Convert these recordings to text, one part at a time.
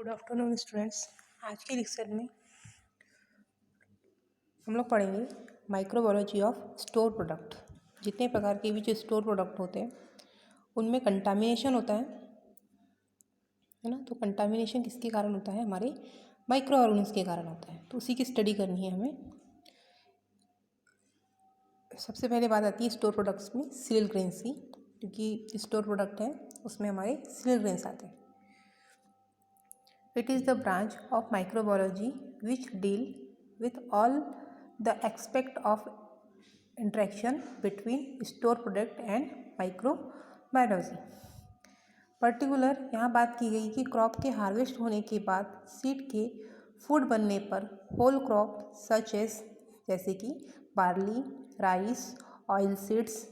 Good afternoon students. आज के lecture में हम लोग पढ़ेंगे माइक्रोबायोलॉजी ऑफ स्टोर प्रोडक्ट। जितने प्रकार के भी जो स्टोर प्रोडक्ट होते हैं उनमें कंटामिनेशन होता है ना। तो कंटामिनेशन किसके कारण होता है? हमारे माइक्रो ऑर्गेनिज्म के कारण होता है। तो उसी की स्टडी करनी है हमें। सबसे पहले बात आती है स्टोर प्रोडक्ट्स में सीरियल ग्रेन्स की, क्योंकि स्टोर प्रोडक्ट है उसमें हमारे सीरियल ग्रेन्स आते हैं। It is the branch of microbiology which deal with all the aspect of interaction between store product and microbiology। Particular यहाँ बात की गई कि क्रॉप के हार्वेस्ट होने के बाद सीड के फूड बनने पर होल क्रॉप सच एज जैसे कि बार्ली, राइस, ऑयल सीड्स,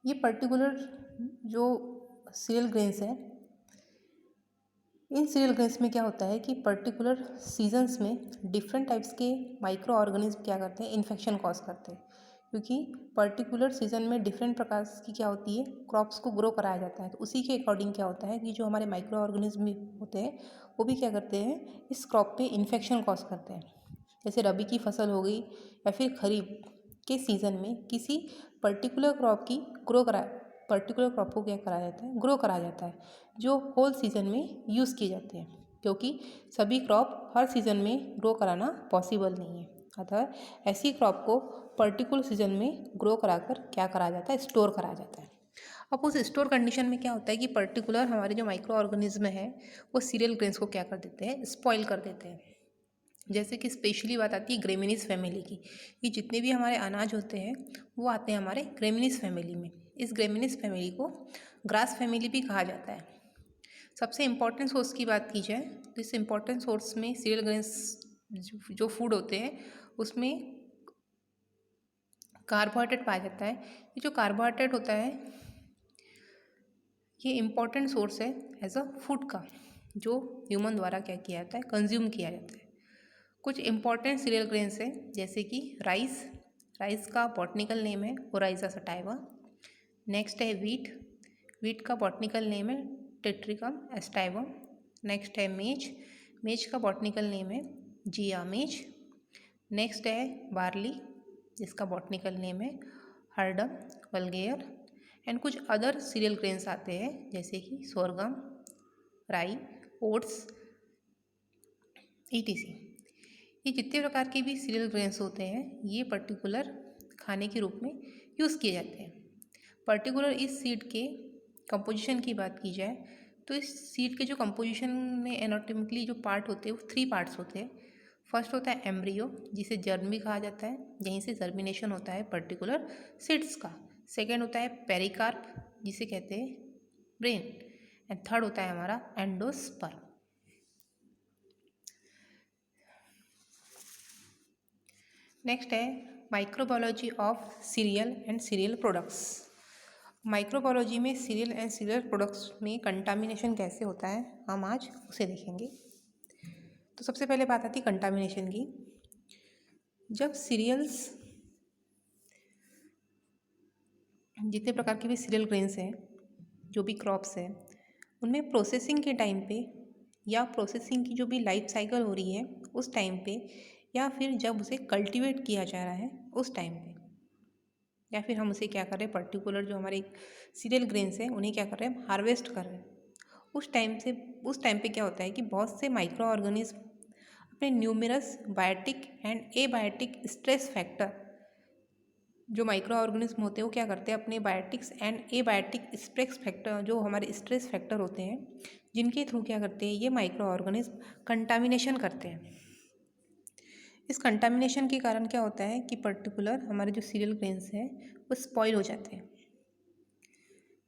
ये पर्टिकुलर जो सीरियल ग्रेन्स हैं, इन सीरियल ग्रेन्स में क्या होता है कि पर्टिकुलर सीजन्स में डिफरेंट टाइप्स के माइक्रो ऑर्गेनिज्म क्या करते हैं? इन्फेक्शन कॉज करते हैं। क्योंकि पर्टिकुलर सीजन में डिफरेंट प्रकार की क्या होती है? क्रॉप्स को ग्रो कराया जाता है। तो उसी के अकॉर्डिंग क्या होता है कि जो हमारे माइक्रो ऑर्गेनिज्म होते हैं वो भी क्या करते हैं? इस क्रॉप पे इन्फेक्शन कॉज करते हैं। जैसे रबी की फसल हो गई या फिर खरीफ के सीज़न में किसी पर्टिकुलर क्रॉप की पर्टिकुलर क्रॉप को क्या कराया जाता है? ग्रो कराया जाता है, जो होल सीज़न में यूज़ किए जाते हैं। क्योंकि सभी क्रॉप हर सीज़न में ग्रो कराना पॉसिबल नहीं है, अतः ऐसी क्रॉप को पर्टिकुलर सीज़न में ग्रो कराकर क्या कराया जाता है? स्टोर कराया जाता है। अब उस स्टोर कंडीशन में क्या होता है कि पर्टिकुलर हमारे जो माइक्रो ऑर्गेनिज्म है वो सीरियल ग्रेन्स को क्या कर देते हैं? स्पॉइल कर देते हैं। जैसे कि स्पेशली बात आती है ग्रेमिनीस फैमिली की, कि जितने भी हमारे अनाज होते हैं वो आते हैं हमारे ग्रेमिनीस फैमिली में। इस ग्रेमिनीस फैमिली को ग्रास फैमिली भी कहा जाता है। सबसे इम्पॉर्टेंट सोर्स की बात की जाए तो इस इम्पॉर्टेंट सोर्स में सीरियल ग्रेन्स जो फूड होते हैं उसमें कार्बोहाइड्रेट पाया जाता है। ये जो कार्बोहाइड्रेट होता है ये इम्पॉर्टेंट सोर्स है एज अ फूड का, जो ह्यूमन द्वारा क्या किया जाता है? कंज्यूम किया जाता है। कुछ इम्पॉर्टेंट सीरियल ग्रेन्स हैं जैसे कि राइस का बॉटनिकल नेम है ओराइजा सटाइवा। नेक्स्ट है वीट का बॉटनिकल नेम है टेट्रिकम एस्टाइवम। नेक्स्ट है मेज का बॉटनिकल नेम है जिया मेज। नेक्स्ट है बार्ली, जिसका बॉटनिकल नेम है हर्डम वल्गेयर। एंड कुछ अदर सीरियल ग्रेन्स आते हैं जैसे कि सोरगम, राई, ओट्स, ETC। ये जितने प्रकार के भी सीरियल ग्रेन्स होते हैं ये पर्टिकुलर खाने के रूप में यूज़ किए जाते हैं। पर्टिकुलर इस सीड के कंपोजिशन की बात की जाए तो इस सीड के जो कंपोजिशन में एनाटॉमिकली जो पार्ट होते हैं वो 3 पार्ट्स होते हैं। फर्स्ट होता है एम्ब्रियो, जिसे जर्म भी कहा जाता है, यहीं से जर्मिनेशन होता है पर्टिकुलर सीड्स का। सेकेंड होता है पेरिकार्प, जिसे कहते हैं ब्रेन। एंड थर्ड होता है हमारा एंडोस्पर्म। नेक्स्ट है microbiology of serial and serial products. Microbiology में सीरियल एंड सीरियल प्रोडक्ट्स में कंटामिनेशन कैसे होता है हम आज उसे देखेंगे। तो सबसे पहले बात आती है कंटामिनेशन की। जब सीरियल्स जितने प्रकार के भी सीरियल ग्रेन्स हैं, जो भी क्रॉप्स हैं, उनमें प्रोसेसिंग के टाइम पे या प्रोसेसिंग की जो भी लाइफ साइकिल हो रही है उस टाइम पे, या फिर जब उसे कल्टीवेट किया जा रहा है उस टाइम पे, या फिर हम उसे क्या कर रहे हैं पर्टिकुलर जो हमारे सीरियल ग्रेन्स हैं उन्हें क्या कर रहे हैं? हम हार्वेस्ट कर रहे हैं। उस टाइम पे क्या होता है कि बहुत से माइक्रो ऑर्गेनिज्म अपने numerous biotic and abiotic stress factor, जो माइक्रो ऑर्गेनिज्म होते हैं वो क्या करते हैं? अपने biotics and abiotic stress factor, जो हमारे स्ट्रेस फैक्टर होते हैं, जिनके थ्रू क्या करते हैं ये माइक्रो ऑर्गेनिज्म कंटामिनेशन करते हैं। इस कंटामिनेशन के कारण क्या होता है कि पर्टिकुलर हमारे जो सीरियल ग्रेन्स हैं वो स्पॉइल हो जाते हैं।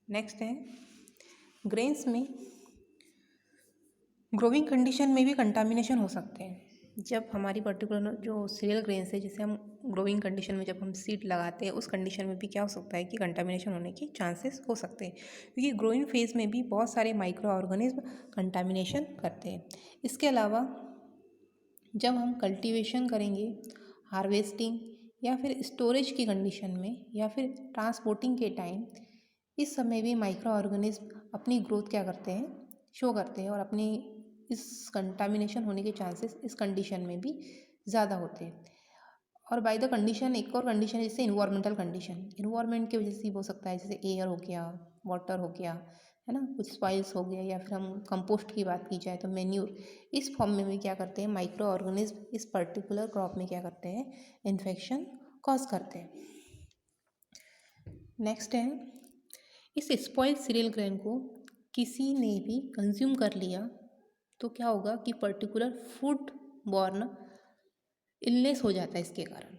नेक्स्ट है ग्रेन्स में ग्रोइंग कंडीशन में भी कंटामिनेशन हो सकते हैं। जब हमारी पर्टिकुलर जो सीरियल ग्रेन्स है जिसे हम ग्रोइंग कंडीशन में जब हम सीड लगाते हैं उस कंडीशन में भी क्या हो सकता है कि कंटामिनेशन होने के चांसेस हो सकते हैं, क्योंकि ग्रोइंग फेज में भी बहुत सारे माइक्रो ऑर्गेनिज्म कंटामिनेशन करते हैं। इसके अलावा जब हम कल्टीवेशन करेंगे, हार्वेस्टिंग या फिर स्टोरेज की कंडीशन में या फिर ट्रांसपोर्टिंग के टाइम, इस समय भी माइक्रो ऑर्गेनिज्म अपनी ग्रोथ क्या करते हैं? शो करते हैं और अपनी इस कंटामिनेशन होने के चांसेस इस कंडीशन में भी ज़्यादा होते हैं। और बाय द कंडीशन एक और कंडीशन है जैसे इन्वायरमेंटल कंडीशन, इन्वायरमेंट की वजह से भी हो सकता है, जैसे एयर हो गया, वाटर हो गया, है ना, कुछ सॉइल्स हो गया, या फिर हम कंपोस्ट की बात की जाए तो मैन्यूर, इस फॉर्म में भी क्या करते हैं, माइक्रो ऑर्गेनिज्म इस पर्टिकुलर क्रॉप में क्या करते हैं, इन्फेक्शन कॉज करते हैं। नेक्स्ट है, इस स्पॉइल्ड सीरियल ग्रेन को किसी ने भी कंज्यूम कर लिया तो क्या होगा कि पर्टिकुलर फूड बॉर्न इलनेस हो जाता है इसके कारण,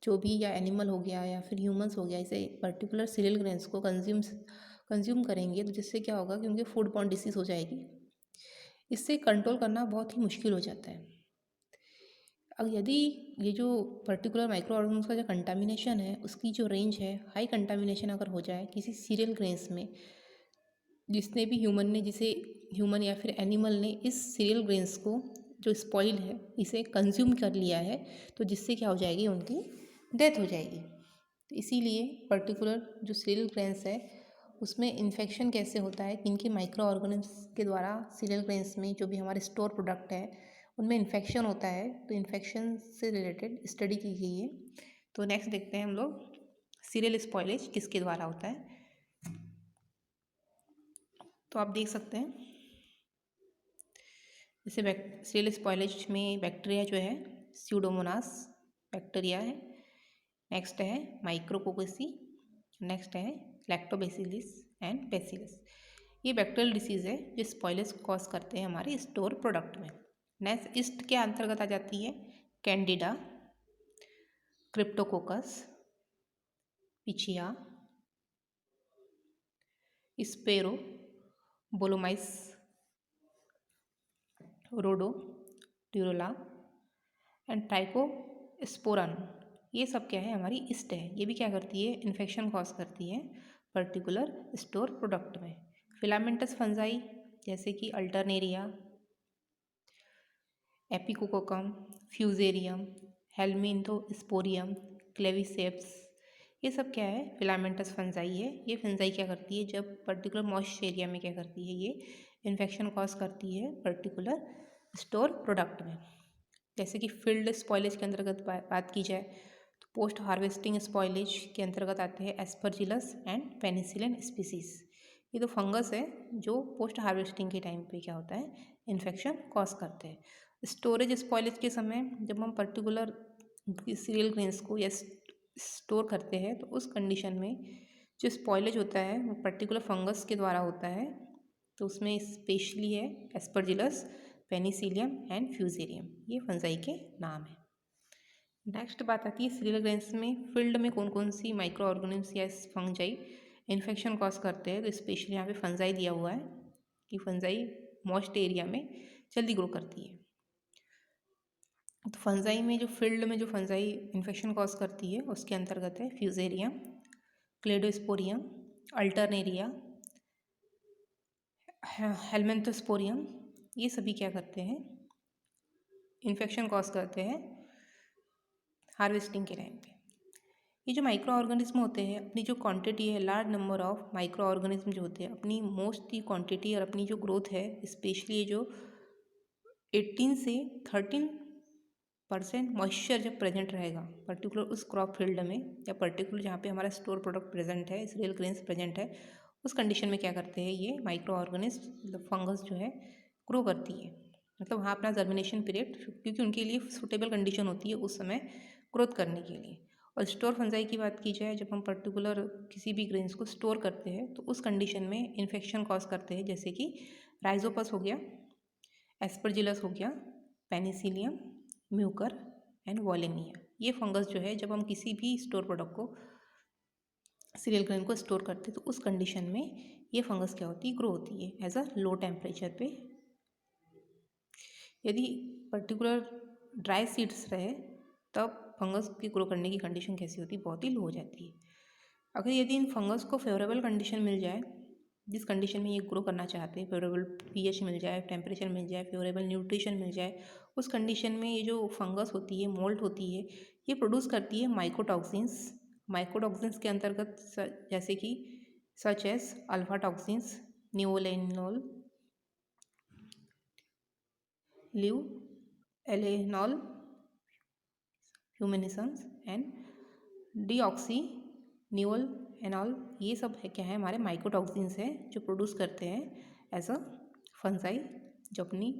जो भी, या एनिमल हो गया या फिर ह्यूमंस हो गया, इसे पर्टिकुलर सीरियल ग्रेन्स को कंज्यूम करेंगे तो जिससे क्या होगा कि उनके फूड बॉर्न डिसीज़ हो जाएगी। इससे कंट्रोल करना बहुत ही मुश्किल हो जाता है। अब यदि ये जो पर्टिकुलर माइक्रो ऑर्गेनिज्म का जो कंटामिनेशन है उसकी जो रेंज है, हाई कंटामिनेशन अगर हो जाए किसी सीरियल ग्रेन्स में, जिसने भी ह्यूमन या फिर एनिमल ने इस सीरियल ग्रेन्स को जो स्पॉइल है इसे कंज्यूम कर लिया है, तो जिससे क्या हो जाएगी, उनकी डेथ हो जाएगी। तो इसीलिए पर्टिकुलर जो सीरियल ग्रेन्स है उसमें इन्फेक्शन कैसे होता है, इनके माइक्रो ऑर्गेनिज्म के द्वारा सीरियल ग्रेन्स में जो भी हमारे स्टोर प्रोडक्ट है उनमें इन्फेक्शन होता है, तो इन्फेक्शन से रिलेटेड स्टडी की गई है। तो नेक्स्ट देखते हैं हम लोग सीरियल स्पॉइलेज किसके द्वारा होता है। तो आप देख सकते हैं जैसे सीरियल स्पॉइलेज में बैक्टीरिया जो है स्यूडोमोनास बैक्टीरिया है, नेक्स्ट है माइक्रोकोकोसी, नेक्स्ट है लैक्टोबैसिलस एंड बैसिलस। ये बैक्टीरियल डिसीज़ है जो स्पॉइलेज कॉज करते हैं हमारे स्टोर प्रोडक्ट में। नेक्स्ट ईस्ट के अंतर्गत आ जाती है कैंडिडा, क्रिप्टोकोकस, पिचिया, स्पेरो, बोलोमाइस, रोडो, ट्यूरोला एंड ट्राइकोस्पोरन। ये सब क्या है, हमारी ईस्ट है। ये भी क्या करती है, इन्फेक्शन कॉज करती है पर्टिकुलर स्टोर प्रोडक्ट में। फिलामेंटस फंजाई जैसे कि अल्टरनेरिया, एपिकोकोकम, फ्यूजेरियम, हेलमिंथोस्पोरियम, क्लेविसेप्स, ये सब क्या है, फिलामेंटस फंजाई है। ये फंजाई क्या करती है, जब पर्टिकुलर मॉइस्ट एरिया में क्या करती है, ये इन्फेक्शन कॉज करती है पर्टिकुलर स्टोर प्रोडक्ट में। जैसे कि फील्ड स्पॉइलेज के अंतर्गत बात की जाए तो पोस्ट हार्वेस्टिंग स्पॉइलेज के अंतर्गत आते हैं एस्परजिलस एंड पेनिसिलिन स्पीसीज। ये तो फंगस है जो पोस्ट हार्वेस्टिंग के टाइम पे क्या होता है, इन्फेक्शन कॉज करते हैं। स्टोरेज स्पॉइलेज के समय जब हम पर्टिकुलर सीरियल ग्रेन्स को या स्टोर करते हैं तो उस कंडीशन में जो स्पॉइलेज होता है वो पर्टिकुलर फंगस के द्वारा होता है, तो उसमें स्पेशली है एस्परजिलस, पेनिसिलियम एंड फ्यूजेरियम, ये फंजाई के नाम है। नेक्स्ट बात आती है सीरियल ग्रेन्स में फील्ड में कौन कौन सी माइक्रो ऑर्गेनिज्म या फंजाई इन्फेक्शन कॉज करते हैं। तो स्पेशली यहाँ पे फंजाई दिया हुआ है कि फंजाई मॉइस्ट एरिया में जल्दी ग्रो करती है। तो फंजाई में जो फील्ड में जो फंजाई इन्फेक्शन कॉज करती है उसके अंतर्गत है फ्यूजेरियम, क्लेडोस्पोरियम, अल्टरनेरिया, हेलमिंथोस्पोरियम। ये सभी क्या करते हैं, इन्फेक्शन कॉज करते हैं हार्वेस्टिंग के टाइम पे। ये जो माइक्रो ऑर्गेनिज्म होते हैं अपनी जो क्वांटिटी है, large number of micro organism जो होते हैं अपनी मोस्ट की क्वांटिटी और अपनी जो ग्रोथ है, स्पेशली ये जो 18 से 13% मॉइस्चर जब प्रेजेंट रहेगा पर्टिकुलर उस क्रॉप फील्ड में या पर्टिकुलर जहाँ पे हमारा स्टोर प्रोडक्ट प्रेजेंट है, सीरियल ग्रेन्स प्रेजेंट है, उस कंडीशन में क्या करते हैं, ये माइक्रो ऑर्गेनिज्म मतलब फंगस जो है ग्रो करती है। मतलब वहाँ अपना जर्मिनेशन पीरियड, क्योंकि उनके लिए सूटेबल कंडीशन होती है उस समय ग्रोथ करने के लिए। और स्टोर फंजाई की बात की जाए, जब हम पर्टिकुलर किसी भी ग्रेन्स को स्टोर करते हैं तो उस कंडीशन में इन्फेक्शन कॉज करते हैं, जैसे कि राइजोपस हो गया, एस्परजिलस हो गया, पेनिसिलियम, म्यूकर एंड वॉलेमिया। ये फंगस जो है जब हम किसी भी स्टोर प्रोडक्ट को सीरियल ग्रेन को स्टोर करते हैं तो उस कंडीशन में ये फंगस क्या होती है, ग्रो होती है एज अ लो टेम्परेचर पे। यदि पर्टिकुलर ड्राई सीड्स रहे तब फंगस की ग्रो करने की कंडीशन कैसी होती है, बहुत ही लो हो जाती है। अगर यदि इन फंगस को फेवरेबल कंडीशन मिल जाए, जिस कंडीशन में ये ग्रो करना चाहते हैं, फेवरेबल पीएच मिल जाए, टेम्परेचर मिल जाए, फेवरेबल न्यूट्रिशन मिल जाए, उस कंडीशन में ये जो फंगस होती है, मोल्ट होती है, ये प्रोड्यूस करती है माइकोटॉक्सिन्स। माइकोटॉक्सिन्स के अंतर्गत जैसे कि such as alpha toxins, nivalenol, ल्यू एलेनॉल ह्यूमिनिसन्स एंड डीऑक्सी न्यूअल एनॉल, ये सब है क्या है, हमारे माइकोटॉक्सिन्स हैं जो प्रोड्यूस करते हैं एज अ फंजाई, जो अपनी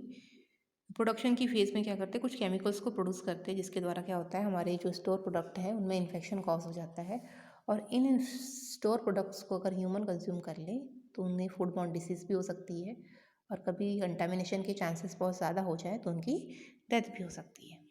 प्रोडक्शन की फेज़ में क्या करते हैं, कुछ केमिकल्स को प्रोड्यूस करते हैं, जिसके द्वारा क्या होता है, हमारे जो स्टोर प्रोडक्ट है उनमें इन्फेक्शन कॉज हो जाता है। और इन स्टोर प्रोडक्ट्स को अगर ह्यूमन कंज्यूम कर ले तो उनमें फूड बॉर्न डिसीज़ भी हो सकती है, और कभी कंटामिनेशन के चांसेस बहुत ज़्यादा हो जाए तो उनकी डेथ भी हो सकती है।